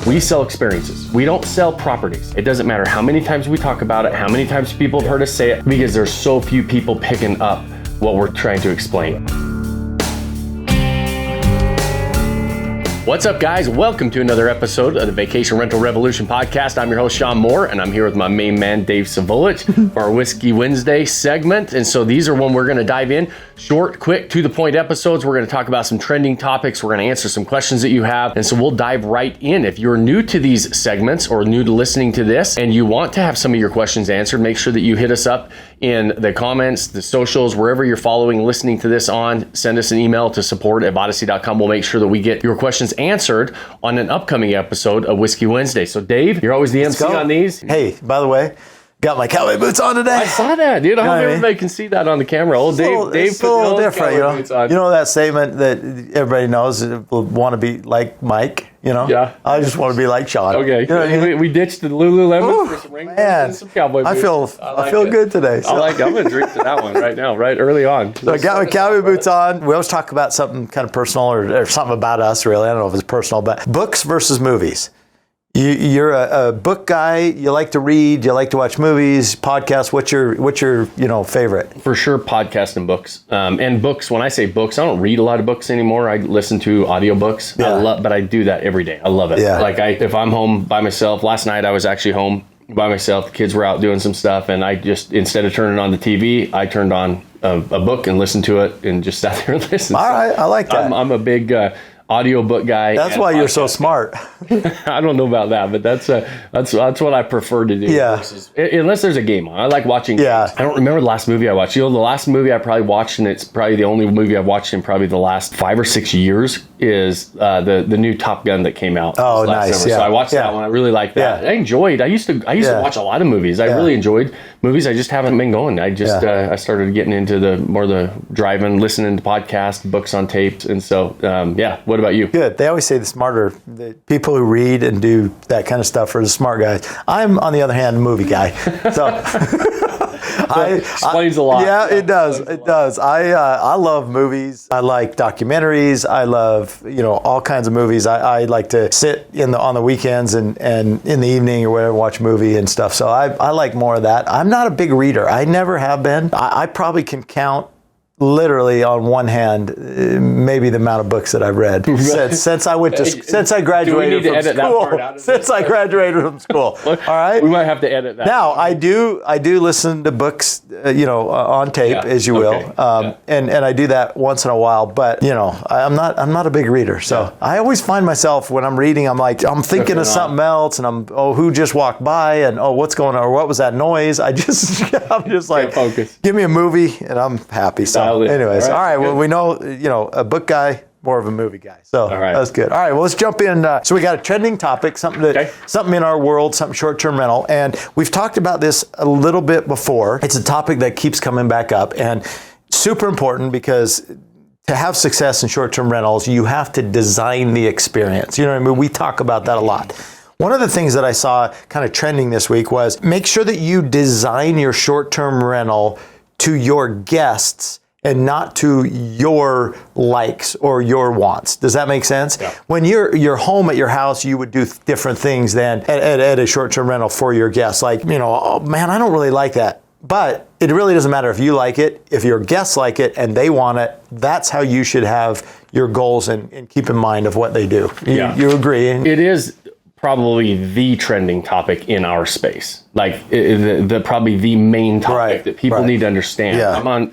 We sell experiences. We don't sell properties. It doesn't matter how many times we talk about it, how many times people have heard us say it, because there's so few people picking up what we're trying to explain. What's up, guys? Welcome to another episode of the Vacation Rental Revolution podcast. I'm your host, Shawn Moore, and I'm here with my main man, Dave Sivulich, for our Whisky Wednesday segment. And so these are when we're going to dive in. Short, quick, to the point episodes. We're going to talk about some trending topics. We're going to answer some questions that you have. And so we'll dive right in. If you're new to these segments or new to listening to this and you want to have some of your questions answered, make sure that you hit us up in the comments, the socials, wherever you're following, listening to this on. Send us an email to support@vodacy.com. We'll make sure that we get your questions answered on an upcoming episode of Whisky Wednesday. So Dave, you're always the MC on these. Hey, by the way, got my cowboy boots on today. I saw that, dude. I hope everybody can see that on the camera. Old Dave it's a little different, you know. You know that statement that everybody knows, want to be like Mike, you know? Yeah. I just want to be like Shawn. Okay. You know what I mean? We ditched the Lululemon for some ring and some cowboy boots. I feel good today. So. I'm going to drink to that one right now, right early on. So I got my cowboy boots on. We always talk about something kind of personal or something about us, really. I don't know if it's personal, but books versus movies. You're a book guy. You like to read. You like to watch movies, podcasts. What's your favorite? For sure, podcasts and books. And books. When I say books, I don't read a lot of books anymore. I listen to audiobooks. Yeah. But I do that every day. I love it. Yeah. Like if I'm home by myself. Last night I was actually home by myself. The kids were out doing some stuff, and I just, instead of turning on the TV, I turned on a book and listened to it and just sat there and listened. All right, I like that. I'm a big audiobook guy. That's why you're so smart. I don't know about that, but that's what I prefer to do. Yeah. Unless there's a game on. I like watching Yeah. games. I don't remember the last movie I watched. The last movie I probably watched, and it's probably the only movie I've watched in probably the last 5 or 6 years, is the new Top Gun that came out. Oh, last nice. summer. Yeah. So I watched that one. I really liked that. Yeah. I enjoyed. I used to watch a lot of movies. I really enjoyed movies. I just haven't been going. I just I started getting into the driving, listening to podcasts, books on tapes, and so What about you? Good. They always say the people who read and do that kind of stuff are the smart guys. I'm, on the other hand, a movie guy. So explains a lot. Yeah, it does. It does. I love movies. I like documentaries. I love all kinds of movies. I like to sit on the weekends and in the evening or whatever, watch a movie and stuff. So I like more of that. I'm not a big reader. I never have been. I probably can count literally on one hand, maybe the amount of books that I've read since I graduated from school. Since I graduated from school. All right, we might have to edit that. Now I do listen to books, on tape, as you will, and I do that once in a while. But I'm not a big reader, so I always find myself when I'm reading, I'm thinking of something else, and who just walked by, and what's going on, or what was that noise? I'm just like, focus. Give me a movie, and I'm happy. So. Anyways, all right. Well, we know, a book guy, more of a movie guy. So that's good. All right. Well, let's jump in. So we got a trending topic, something in our world, something short-term rental. And we've talked about this a little bit before. It's a topic that keeps coming back up and super important because to have success in short-term rentals, you have to design the experience. You know what I mean? We talk about that a lot. One of the things that I saw kind of trending this week was make sure that you design your short-term rental to your guests and not to your likes or your wants. Does that make sense? Yeah. When you're home at your house, you would do different things than at a short-term rental for your guests. Like, oh man, I don't really like that. But it really doesn't matter if you like it, if your guests like it and they want it. That's how you should have your goals and keep in mind of what they do. You agree? It is probably the trending topic in our space. Like probably the main topic that people need to understand. Yeah. I'm on,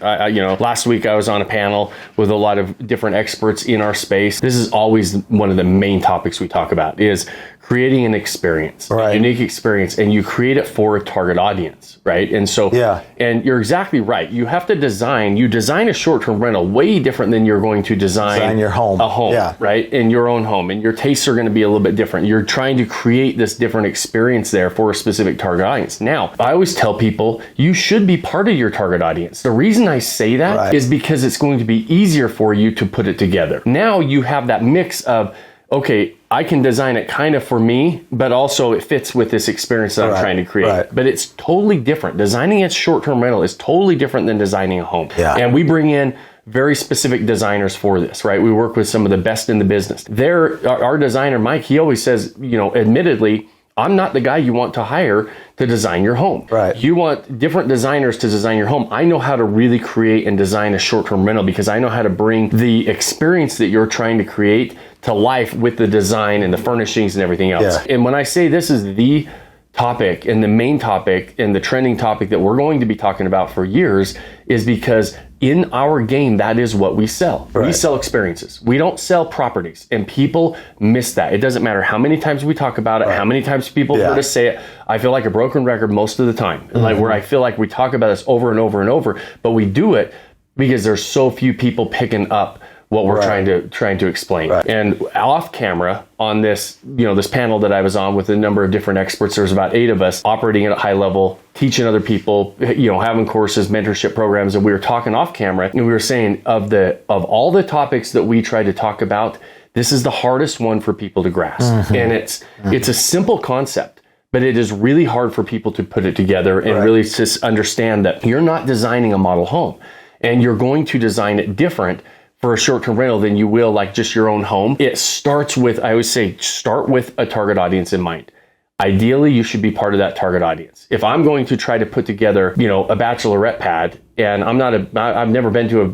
last week I was on a panel with a lot of different experts in our space. This is always one of the main topics we talk about is creating an experience, a unique experience, and you create it for a target audience, right? And so, and you're exactly right. You have to design a short-term rental way different than you're going to design your home. A home, right? In your own home, and your tastes are going to be a little bit different. You're trying to create this different experience there for a specific target audience. Now, I always tell people you should be part of your target audience. The reason I say that is because it's going to be easier for you to put it together. Now you have that mix of, okay, I can design it kind of for me, but also it fits with this experience that I'm trying to create. But it's totally different. Designing a short-term rental is totally different than designing a home. And we bring in very specific designers for this, right? We work with some of the best in the business. Our designer, Mike, he always says, admittedly, I'm not the guy you want to hire to design your home. Right. You want different designers to design your home. I know how to really create and design a short-term rental because I know how to bring the experience that you're trying to create to life with the design and the furnishings and everything else. Yeah. And when I say this is the topic and the main topic and the trending topic that we're going to be talking about for years, is because in our game, that is what we sell. Right. We sell experiences. We don't sell properties, and people miss that. It doesn't matter how many times we talk about it, how many times people heard us say it. I feel like a broken record most of the time, like where I feel like we talk about this over and over and over, but we do it because there's so few people picking up what we're trying to explain. Right. And off camera on this, this panel that I was on with a number of different experts, there's about 8 of us operating at a high level, teaching other people, having courses, mentorship programs, and we were talking off camera, and we were saying of all the topics that we try to talk about, this is the hardest one for people to grasp. And it's a simple concept, but it is really hard for people to put it together and really to understand that you're not designing a model home, and you're going to design it different for a short-term rental than you will like just your own home. It starts with, I always say, start with a target audience in mind. Ideally, you should be part of that target audience. If I'm going to try to put together, a bachelorette pad, and I've never been to a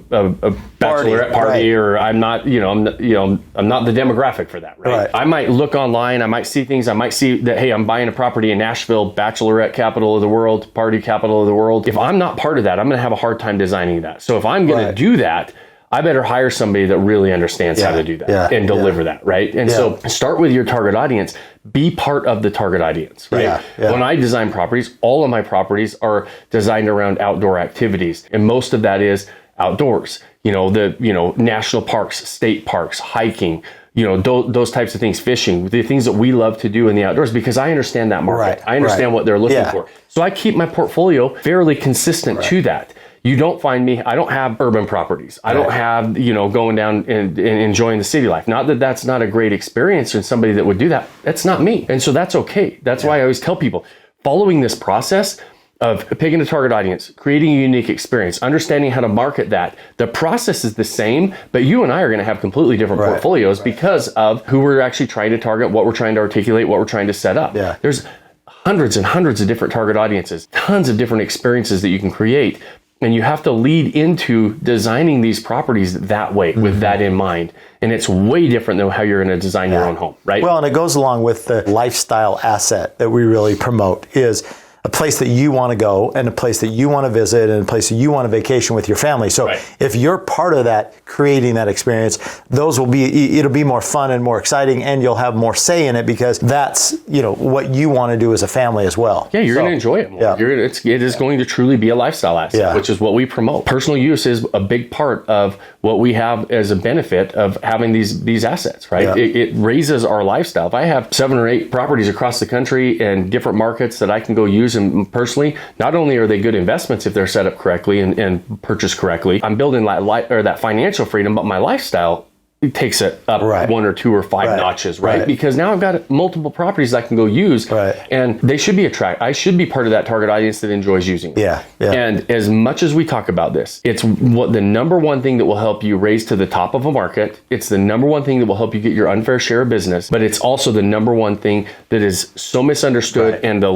bachelorette party, or I'm not the demographic for that, right? I might look online, I might see things, I might see that, hey, I'm buying a property in Nashville, bachelorette capital of the world, party capital of the world. If I'm not part of that, I'm going to have a hard time designing that. So if I'm going to do that, I better hire somebody that really understands how to do that and deliver that, right? And so start with your target audience. Be part of the target audience, right? When I design properties, all of my properties are designed around outdoor activities, and most of that is outdoors. National parks, state parks, hiking, those types of things, fishing, the things that we love to do in the outdoors, because I understand that market. I understand what they're looking for. So I keep my portfolio fairly consistent to that. You don't find me, I don't have urban properties. I don't have, going down and enjoying the city life. Not that that's not a great experience, and somebody that would do that, that's not me. And so that's okay. That's why I always tell people, following this process of picking a target audience, creating a unique experience, understanding how to market that, the process is the same, but you and I are going to have completely different portfolios because of who we're actually trying to target, what we're trying to articulate, what we're trying to set up. There's hundreds and hundreds of different target audiences, tons of different experiences that you can create. And you have to lead into designing these properties that way, with that in mind. And it's way different than how you're going to design your own home, right? Well, and it goes along with the lifestyle asset that we really promote, is a place that you want to go, and a place that you want to visit, and a place that you want to vacation with your family. So if you're part of that, creating that experience, it'll be more fun and more exciting, and you'll have more say in it, because that's, what you want to do as a family as well. Yeah, you're going to enjoy it more. It is going to truly be a lifestyle asset, which is what we promote. Personal use is a big part of what we have as a benefit of having these assets, right? It raises our lifestyle. If I have 7 or 8 properties across the country and different markets that I can go use, and personally, not only are they good investments if they're set up correctly and purchased correctly, I'm building that financial freedom, but my lifestyle, it takes it up 1 or 2 or 5 notches, right? Because now I've got multiple properties I can go use, and they should be I should be part of that target audience that enjoys using it. And as much as we talk about this, it's the number one thing that will help you raise to the top of a market. It's the number one thing that will help you get your unfair share of business, but it's also the number one thing that is so misunderstood and the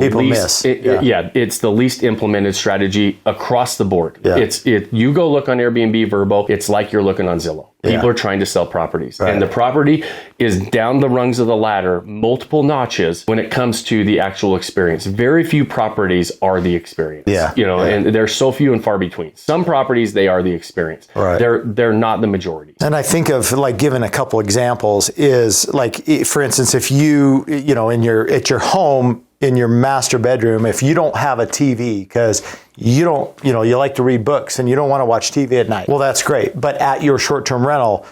it's the least implemented strategy across the board. You go look on Airbnb, Vrbo, it's like you're looking on Zillow. People are trying to sell properties, and the property is down the rungs of the ladder, multiple notches when it comes to the actual experience. Very few properties are the experience, and they're so few and far between. Some properties, they are the experience. They're not the majority. And I think of, like, giving a couple examples is, like, for instance, if you, at your home, in your master bedroom, if you don't have a TV because you don't, you like to read books and you don't want to watch TV at night, well, that's great. But at your short-term rental,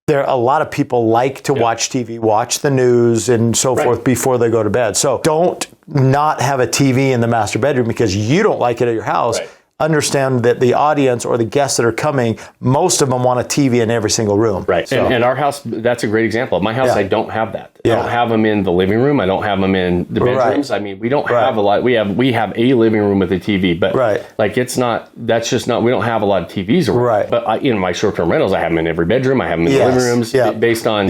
a lot of people like to watch TV, watch the news and so forth before they go to bed. So don't not have a TV in the master bedroom because you don't like it at your house. understand that the audience or the guests that are coming, most of them want a TV in every single room. Right. So. And our house, that's a great example. My house, I don't have that. I don't have them in the living room. I don't have them in the bedrooms. I mean, we don't have a lot. We have a living room with a TV, but like it's not, that's just not, we don't have a lot of TVs around. Right. But in my short-term rentals, I have them in every bedroom. I have them in the living rooms based on,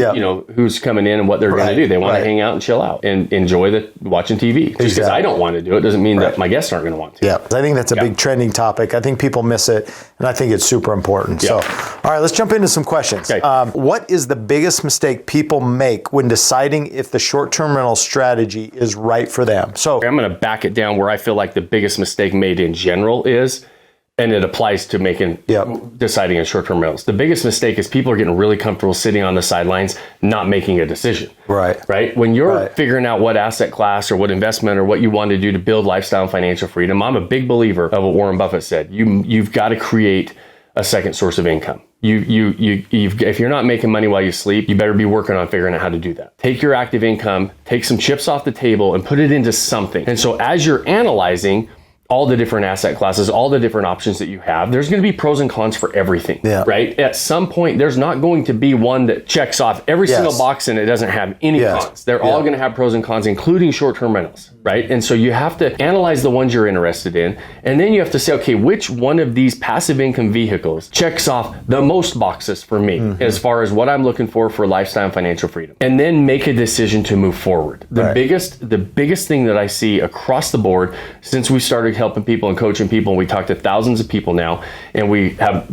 who's coming in and what they're going to do. They want to hang out and chill out and enjoy watching TV. Just because I don't want to do it doesn't mean that my guests aren't going to want to. Yeah. I think that's a big trending topic. I think people miss it, and I think it's super important. So, all right, let's jump into some questions. Okay. What is the biggest mistake people make when deciding if the short-term rental strategy is right for them? So I'm going to back it down where I feel like the biggest mistake made in general is, and it applies to deciding on short-term rentals. The biggest mistake is people are getting really comfortable sitting on the sidelines, not making a decision. Right. When you're figuring out what asset class or what investment or what you want to do to build lifestyle and financial freedom, I'm a big believer of what Warren Buffett said. You've got to create a second source of income. If you're not making money while you sleep, you better be working on figuring out how to do that. Take your active income, take some chips off the table, and put it into something. And so as you're analyzing all the different asset classes, all the different options that you have, there's going to be pros and cons for everything, right? At some point, there's not going to be one that checks off every single box and it doesn't have any cons. They're all going to have pros and cons, including short-term rentals, right? And so you have to analyze the ones you're interested in, and then you have to say, okay, which one of these passive income vehicles checks off the most boxes for me as far as what I'm looking for lifestyle and financial freedom? And then make a decision to move forward. The biggest thing that I see across the board since we started helping people and coaching people, and we talk to thousands of people now, and we have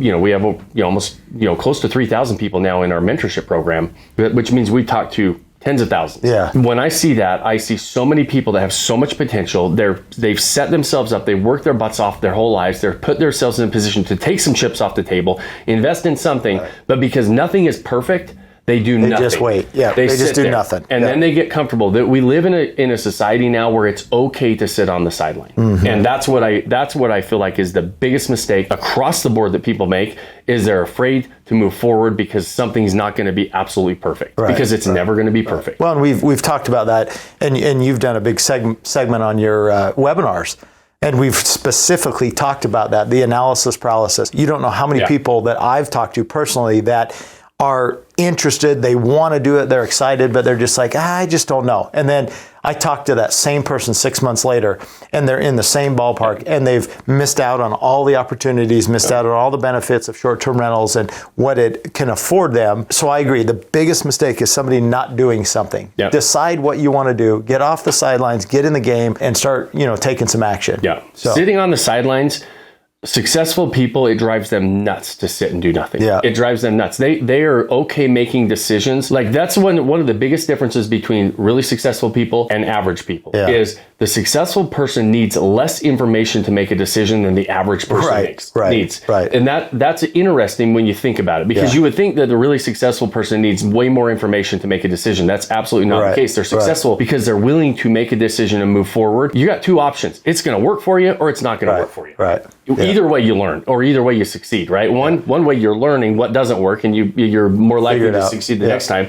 almost close to 3,000 people now in our mentorship program, which means we talk to tens of thousands. When I see that, I see so many people that have so much potential. They've set themselves up, they work their butts off their whole lives, they're put themselves in a position to take some chips off the table, invest in something, but because nothing is perfect, they do nothing. They just wait. They just do nothing. And then they get comfortable. That we live in a society now where it's okay to sit on the sideline. And that's what I feel like is the biggest mistake across the board that people make, is they're afraid to move forward because something's not going to be absolutely perfect. Because it's never going to be perfect. Well, and we've talked about that, and you've done a big segment on your webinars. And we've specifically talked about that, the analysis paralysis. You don't know how many people that I've talked to personally that are interested, they want to do it, they're excited, but they're just like, I just don't know. And then I talk to that same person 6 months later, and they're in the same ballpark, and they've missed out on all the opportunities, missed out on all the benefits of short-term rentals and what it can afford them. So I agree, the biggest mistake is somebody not doing something. Decide what you want to do, get off the sidelines, get in the game, and start, taking some action. Sitting on the sidelines, successful people, it drives them nuts to sit and do nothing. It drives them nuts. They are okay making decisions. Like that's one of the biggest differences between really successful people and average people is the successful person needs less information to make a decision than the average person needs. And that's interesting when you think about it, because you would think that the really successful person needs way more information to make a decision. That's absolutely not the case. They're successful because they're willing to make a decision and move forward. You got two options. It's going to work for you or it's not going to work for you. Either way you learn, or either way you succeed, right? One way you're learning what doesn't work, and you're more likely to succeed the next time.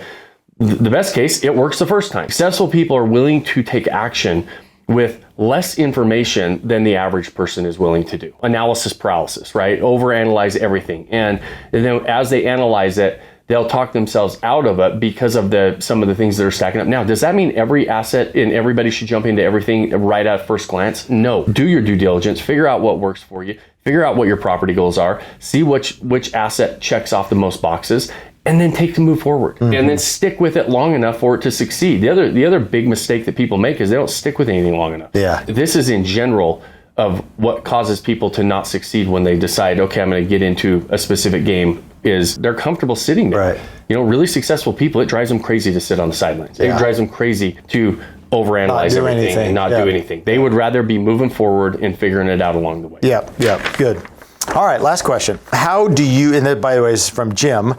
The best case, it works the first time. Successful people are willing to take action with less information than the average person is willing to do. Analysis paralysis, right? Overanalyze everything. And then as they analyze it, they'll talk themselves out of it because of some of the things that are stacking up. Now, does that mean every asset and everybody should jump into everything right at first glance? No. Do your due diligence, figure out what works for you, figure out what your property goals are, see which asset checks off the most boxes, and then take the move forward. And then stick with it long enough for it to succeed. The other big mistake that people make is they don't stick with anything long enough. This is in general of what causes people to not succeed when they decide, okay, I'm going to get into a specific game, is they're comfortable sitting there. Really successful people, it drives them crazy to sit on the sidelines. It drives them crazy to overanalyze everything and not do anything. They would rather be moving forward and figuring it out along the way. Good. All right, last question. How do you, and that, by the way, is from Jim,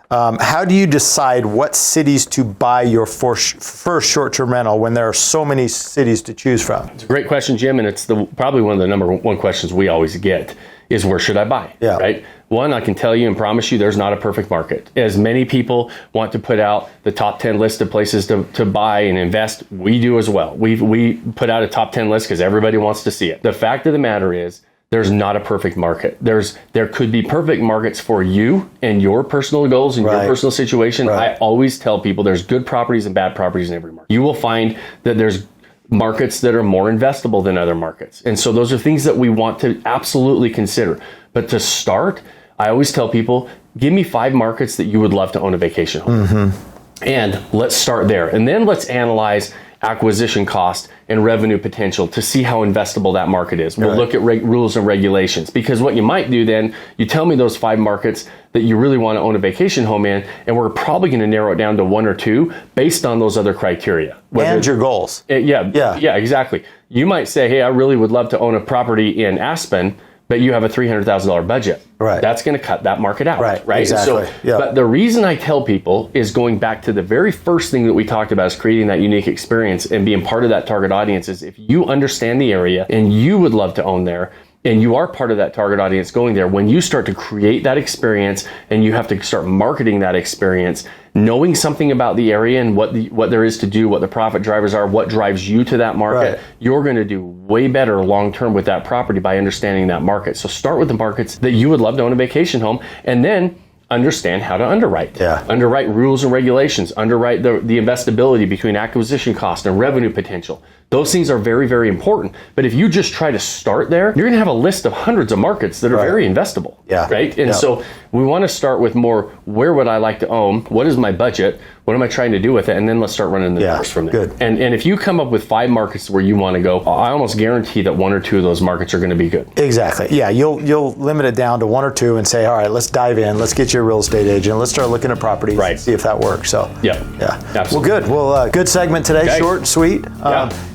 how do you decide what cities to buy your first short-term rental when there are so many cities to choose from? It's a great question, Jim, and it's probably one of the number one questions we always get is, where should I buy? Right? One, I can tell you and promise you there's not a perfect market. As many people want to put out the top 10 list of places to buy and invest, we do as well. We put out a top 10 list because everybody wants to see it. The fact of the matter is, there's not a perfect market. There could be perfect markets for you and your personal goals and your personal situation. I always tell people there's good properties and bad properties in every market. You will find that there's markets that are more investable than other markets. And so those are things that we want to absolutely consider. But to start, I always tell people, give me 5 markets that you would love to own a vacation home. And let's start there. And then let's analyze acquisition cost and revenue potential to see how investable that market is. We'll look at rules and regulations, because what you might do then, you tell me those 5 markets that you really want to own a vacation home in, and we're probably going to narrow it down to 1 or 2 based on those other criteria. And your goals. Yeah, exactly. You might say, hey, I really would love to own a property in Aspen, but you have a $300,000 budget. That's going to cut that market out. Right. Exactly. So, but the reason I tell people is going back to the very first thing that we talked about is creating that unique experience and being part of that target audience. Is if you understand the area and you would love to own there, and you are part of that target audience going there, when you start to create that experience and you have to start marketing that experience, knowing something about the area and what there is to do, what the profit drivers are, what drives you to that market, you're going to do way better long term with that property by understanding that market. So start with the markets that you would love to own a vacation home, and then understand how to underwrite. Underwrite rules and regulations, underwrite the investability between acquisition cost and revenue potential. Those things are very, very important. But if you just try to start there, you're going to have a list of hundreds of markets that are very investable. Right? And so we want to start with more, where would I like to own? What is my budget? What am I trying to do with it? And then let's start running the numbers from there. And if you come up with 5 markets where you want to go, I almost guarantee that 1 or 2 of those markets are going to be good. Exactly. Yeah, you'll limit it down to 1 or 2 and say, all right, let's dive in. Let's get you a real estate agent. Let's start looking at properties and see if that works. So absolutely. Well, good. Well, good segment today. Short and sweet.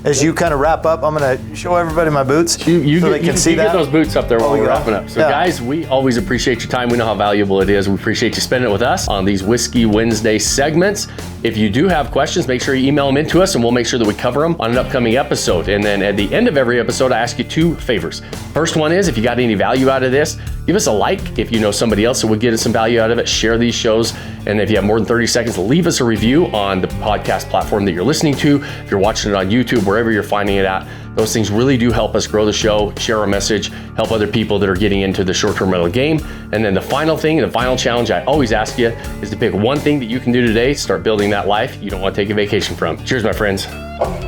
As you kind of wrap up, I'm going to show everybody my boots so they can see that. Get those boots up there while we're wrapping up. So guys, we always appreciate your time. We know how valuable it is. We appreciate you spending it with us on these Whisky Wednesday segments. If you do have questions, make sure you email them into us and we'll make sure that we cover them on an upcoming episode. And then at the end of every episode, I ask you 2 favors. First one is, if you got any value out of this, give us a like. If you know somebody else that would get us some value out of it, share these shows. And if you have more than 30 seconds, leave us a review on the podcast platform that you're listening to. If you're watching it on YouTube, wherever you're finding it at, those things really do help us grow the show, share our message, help other people that are getting into the short-term rental game. And then the final thing, the final challenge I always ask you is to pick one thing that you can do today to start building that life you don't want to take a vacation from. Cheers, my friends.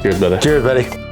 Cheers, brother. Cheers, buddy.